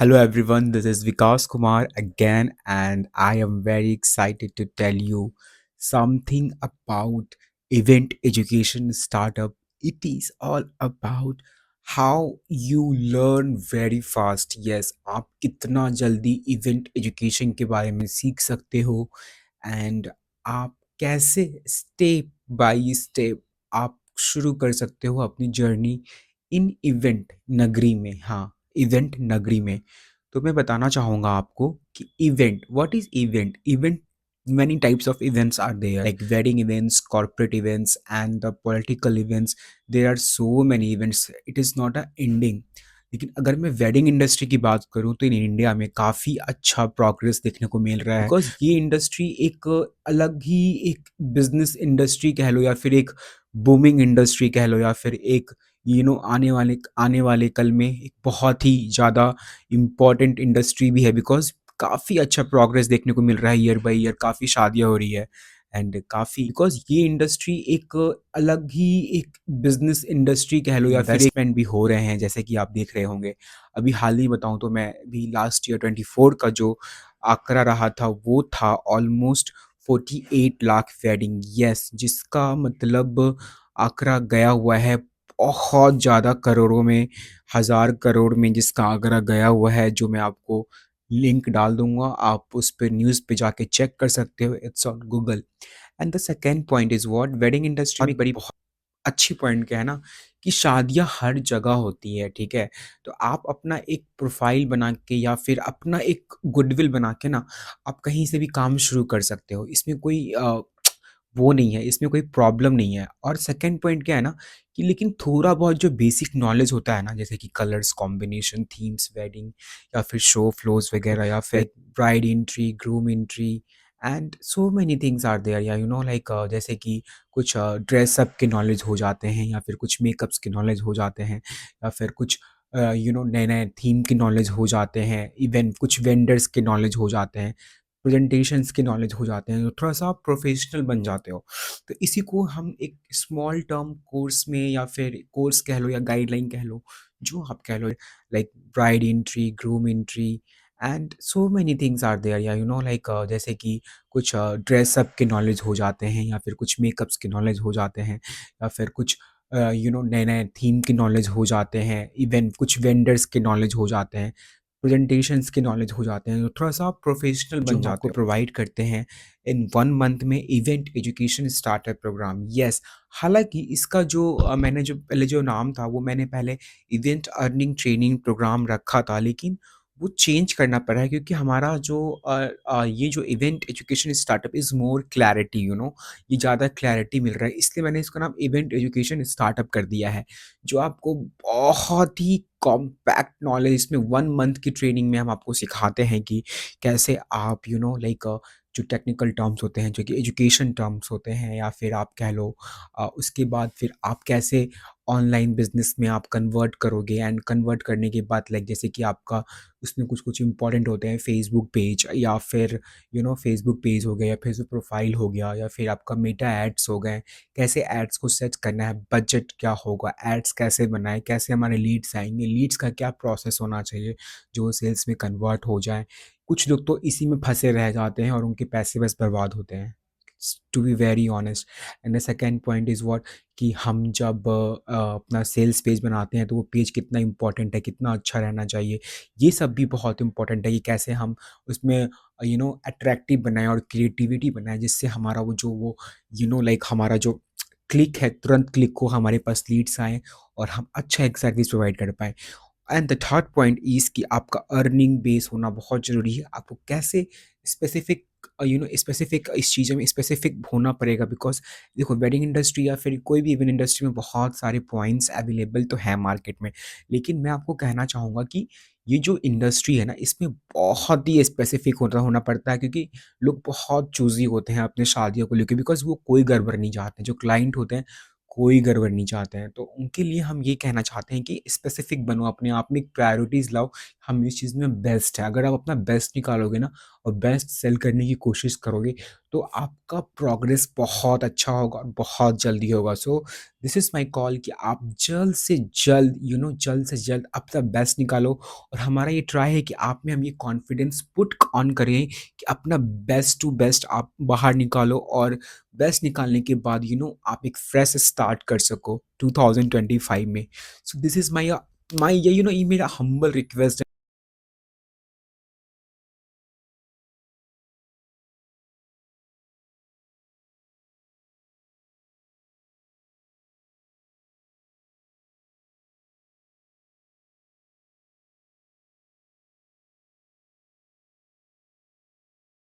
Hello everyone, this is Vikas Kumar again, and I am very excited to tell you something about event education startup. It is all about how you learn very fast. Yes, आप कितना जल्दी event education के बारे में सीख सकते हो and आप कैसे स्टेप बाय स्टेप आप शुरू कर सकते हो अपनी जर्नी इन इवेंट नगरी में। हाँ, इवेंट नगरी में। तो मैं बताना चाहूँगा आपको कि event, what is event? Event, many types of events are there, like wedding events, corporate events, and the political events. There are so many events, it is not a ending. लेकिन अगर मैं वेडिंग इंडस्ट्री की बात करूं तो in India में काफ़ी अच्छा प्रोग्रेस देखने को मिल रहा है, बिकॉज ये इंडस्ट्री एक अलग ही एक बिजनेस इंडस्ट्री कह लो, या फिर एक बूमिंग इंडस्ट्री कह लो, या फिर एक आने वाले कल में एक बहुत ही ज़्यादा इम्पॉर्टेंट इंडस्ट्री भी है, बिकॉज काफ़ी अच्छा प्रोग्रेस देखने को मिल रहा है ईयर बाय ईयर। काफ़ी शादियाँ हो रही है एंड काफ़ी, बिकॉज ये इंडस्ट्री एक अलग ही एक बिजनेस इंडस्ट्री कह लो, या फिर इन्वेस्टमेंट भी हो रहे हैं जैसे कि आप देख रहे होंगे। अभी हाल ही बताऊं तो मैं भी लास्ट ईयर 24 का जो आंकड़ा रहा था वो था ऑलमोस्ट 48 लाख वेडिंग। यस, जिसका मतलब आंकड़ा गया हुआ है बहुत ज़्यादा करोड़ों में, हज़ार करोड़ में जिसका आंकड़ा गया हुआ है, जो मैं आपको लिंक डाल दूंगा, आप उस पर न्यूज़ पे जाके चेक कर सकते हो, it's on Google. And the second point is what, wedding industry में बड़ी बहुत अच्छी पॉइंट क्या है ना, कि शादियाँ हर जगह होती है, ठीक है? तो आप अपना एक प्रोफाइल बना के या फिर अपना एक गुडविल बना के ना, आप कहीं से भी काम शुरू कर सकते हो। इसमें कोई वो नहीं है, इसमें कोई प्रॉब्लम नहीं है। और सेकंड पॉइंट क्या है ना, कि लेकिन थोड़ा बहुत जो बेसिक नॉलेज होता है ना, जैसे कि कलर्स कॉम्बिनेशन, थीम्स, वेडिंग, या फिर शो फ्लोज़ वगैरह, या फिर bride entry, groom entry, and so many things are there, या लाइक जैसे कि कुछ ड्रेसअप के नॉलेज हो जाते हैं, या फिर कुछ मेकअप्स के नॉलेज हो जाते हैं, या फिर कुछ नए-नए थीम के नॉलेज हो जाते हैं, इवन कुछ वेंडर्स के नॉलेज हो जाते हैं, प्रेजेंटेशंस के नॉलेज हो जाते हैं, तो थोड़ा-सा आप प्रोफेशनल बन जाते हो। तो इसी को हम एक स्मॉल टर्म कोर्स में, या फिर कोर्स कह लो या गाइडलाइन कह लो, जो आप कह लो, like bride entry, groom entry, and so many things are there, या लाइक जैसे कि कुछ ड्रेसअप के नॉलेज हो जाते हैं, या फिर कुछ मेकअप्स के नॉलेज हो जाते हैं, या फिर कुछ नए-नए थीम के नॉलेज हो जाते हैं, इवन कुछ वेंडर्स के नॉलेज हो जाते हैं, प्रेजेंटेशंस के नॉलेज हो जाते हैं, तो थोड़ा-सा आप प्रोफेशनल बन जाते हो। आपको प्रोवाइड करते हैं इन 1 मंथ में event education starter program. Yes, हालाँकि इसका जो मैंने जो पहले जो नाम था वो मैंने पहले इवेंट अर्निंग ट्रेनिंग प्रोग्राम रखा था, लेकिन वो चेंज करना पड़ा है, क्योंकि हमारा जो ये जो event education startup is more clarity, ये ज़्यादा क्लैरिटी मिल रहा है, इसलिए मैंने इसका नाम इवेंट एजुकेशन स्टार्टअप कर दिया है। जो आपको बहुत ही कॉम्पैक्ट नॉलेज, इसमें 1 मंथ की ट्रेनिंग में हम आपको सिखाते हैं कि कैसे आप लाइक जो टेक्निकल टर्म्स होते हैं, जो कि एजुकेशन टर्म्स होते हैं, या फिर आप कह लो उसके बाद फिर आप कैसे ऑनलाइन बिज़नेस में आप कन्वर्ट करोगे, एंड कन्वर्ट करने के बाद लाइक जैसे कि आपका उसमें कुछ-कुछ इम्पोर्टेंट होते हैं, फेसबुक पेज, या फिर फेसबुक पेज हो गया, या फेसबुक प्रोफाइल हो गया, या फिर आपका मेटा एड्स हो गए, कैसे एड्स को सेट करना है, बजट क्या होगा, एड्स कैसे बनाएँ, कैसे हमारे लीड्स आएँगे, लीड्स का क्या प्रोसेस होना चाहिए जो सेल्स में कन्वर्ट हो जाए। कुछ लोग तो इसी में फँसे रह जाते हैं और उनके पैसे बस बर्बाद होते हैं, to be very honest. And the second point is what, कि हम जब अपना सेल्स पेज बनाते हैं तो वो पेज कितना इम्पोर्टेंट है, कितना अच्छा रहना चाहिए, ये सब भी बहुत इम्पोर्टेंट है, कि कैसे हम उसमें अट्रैक्टिव बनाएँ और क्रिएटिविटी बनाएँ, जिससे हमारा वो जो वो लाइक हमारा जो क्लिक है, तुरंत क्लिक हो, हमारे पास लीड्स आएँ और हम अच्छा एक सर्विस प्रोवाइड कर पाएँ। And the third point is कि आपका अर्निंग बेस होना बहुत ज़रूरी है। आपको कैसे स्पेसिफिक स्पेसिफिक इस चीज़ों में स्पेसिफिक होना पड़ेगा, बिकॉज़ देखो, वेडिंग इंडस्ट्री या फिर कोई भी इवेंट इंडस्ट्री में बहुत सारे पॉइंट्स अवेलेबल तो हैं मार्केट में। लेकिन मैं आपको कहना चाहूँगा कि ये जो इंडस्ट्री है ना, इसमें बहुत ही स्पेसिफिक होना होना पड़ता है, क्योंकि लोग बहुत चूज़ी होते हैं अपने शादियों को लेके, बिकॉज़ वो कोई गड़बड़ नहीं चाहते। जो क्लाइंट होते हैं, कोई गड़बड़ नहीं चाहते हैं। तो उनके लिए हम ये कहना चाहते हैं कि स्पेसिफिक बनो, अपने आप में एक प्रायोरिटीज़ लाओ, हम इस चीज़ में बेस्ट हैं। अगर आप अपना बेस्ट निकालोगे ना और बेस्ट सेल करने की कोशिश करोगे, तो आपका प्रोग्रेस बहुत अच्छा होगा और बहुत जल्दी होगा। So this is my call कि आप जल्द से जल्द जल्द से जल्द अपना बेस्ट निकालो, और हमारा ये ट्राई है कि आप में हम ये कॉन्फिडेंस पुट ऑन करें कि अपना बेस्ट टू बेस्ट आप बाहर निकालो, और बेस्ट निकालने के बाद आप एक फ्रेश स्टार्ट कर सको 2025 में। So this is my my ये ये मेरा हम्बल रिक्वेस्ट